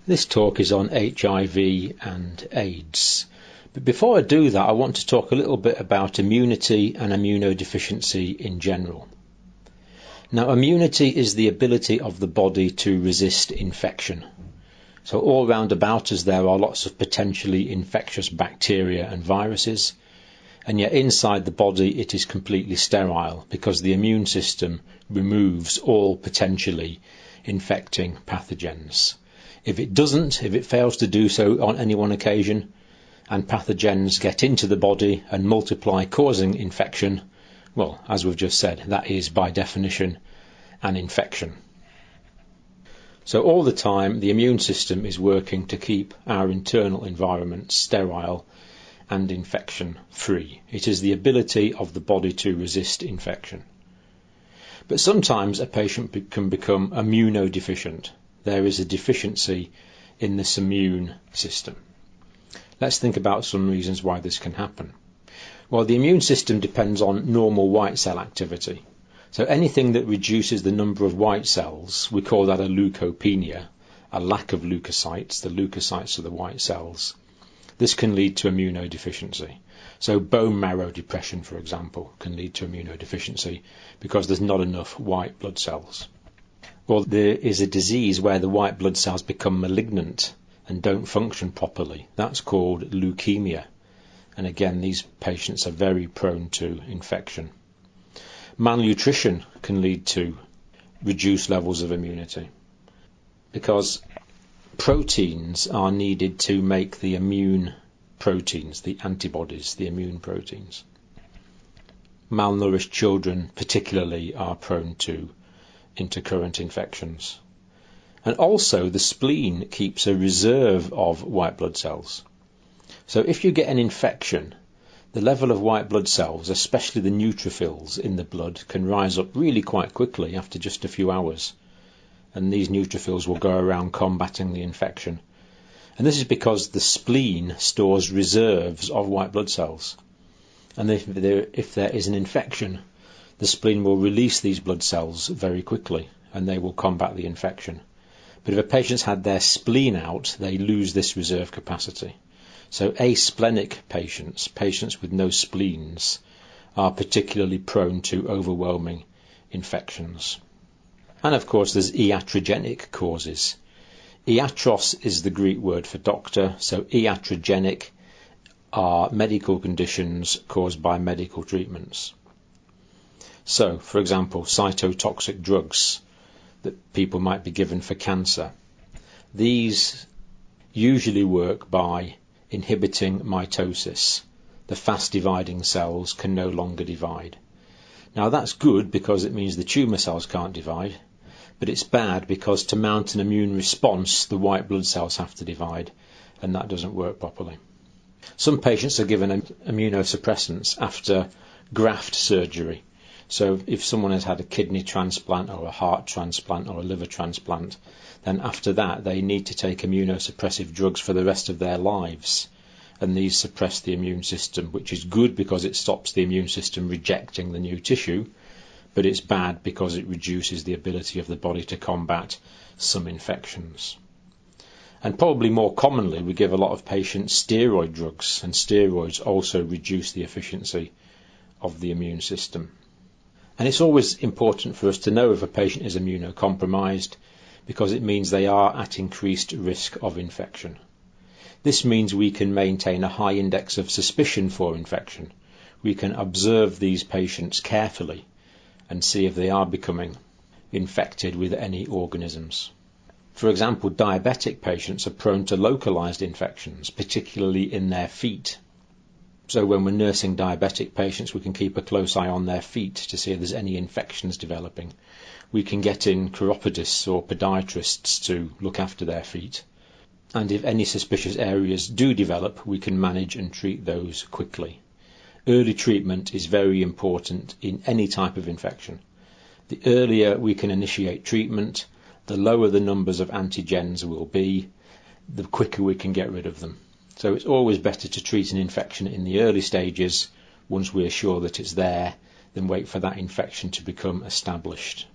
This talk is on HIV and AIDS. But before I do that, I want to talk a little bit about immunity and immunodeficiency in general. Now, immunity is the ability of the body to resist infection. So all round about us there are lots of potentially infectious bacteria and viruses, and yet inside the body it is completely sterile because the immune system removes all potentially infecting pathogens. If it fails to do so on any one occasion, and pathogens get into the body and multiply causing infection, well, as we've just said, that is by definition an infection. So all the time the immune system is working to keep our internal environment sterile and infection free. It is the ability of the body to resist infection. But sometimes a patient can become immunodeficient. There is a deficiency in this immune system. Let's think about some reasons why this can happen. Well, the immune system depends on normal white cell activity. So anything that reduces the number of white cells, we call that a leukopenia, a lack of leukocytes. The leukocytes are the white cells. This can lead to immunodeficiency. So bone marrow depression, for example, can lead to immunodeficiency because there's not enough white blood cells. Or there is a disease where the white blood cells become malignant and don't function properly. That's called leukemia. And again, these patients are very prone to infection. Malnutrition can lead to reduced levels of immunity because proteins are needed to make the immune proteins, the antibodies, the immune proteins. Malnourished children particularly are prone to intercurrent infections. And also the spleen keeps a reserve of white blood cells. So if you get an infection, the level of white blood cells, especially the neutrophils in the blood, can rise up really quite quickly after just a few hours. And these neutrophils will go around combating the infection. And this is because the spleen stores reserves of white blood cells. And if there is an infection, the spleen will release these blood cells very quickly and they will combat the infection. But if a patient's had their spleen out, they lose this reserve capacity. So asplenic patients with no spleens, are particularly prone to overwhelming infections. And of course there's iatrogenic causes. Iatros is the Greek word for doctor, so iatrogenic are medical conditions caused by medical treatments. So, for example, cytotoxic drugs that people might be given for cancer. These usually work by inhibiting mitosis. The fast-dividing cells can no longer divide. Now that's good because it means the tumour cells can't divide, but it's bad because to mount an immune response, the white blood cells have to divide, and that doesn't work properly. Some patients are given immunosuppressants after graft surgery. So if someone has had a kidney transplant or a heart transplant or a liver transplant, then after that they need to take immunosuppressive drugs for the rest of their lives. And these suppress the immune system, which is good because it stops the immune system rejecting the new tissue, but it's bad because it reduces the ability of the body to combat some infections. And probably more commonly, we give a lot of patients steroid drugs, and steroids also reduce the efficiency of the immune system. And it's always important for us to know if a patient is immunocompromised because it means they are at increased risk of infection. This means we can maintain a high index of suspicion for infection. We can observe these patients carefully and see if they are becoming infected with any organisms. For example, diabetic patients are prone to localized infections, particularly in their feet. So when we're nursing diabetic patients, we can keep a close eye on their feet to see if there's any infections developing. We can get in chiropodists or podiatrists to look after their feet. And if any suspicious areas do develop, we can manage and treat those quickly. Early treatment is very important in any type of infection. The earlier we can initiate treatment, the lower the numbers of antigens will be, the quicker we can get rid of them. So it's always better to treat an infection in the early stages once we're sure that it's there than wait for that infection to become established.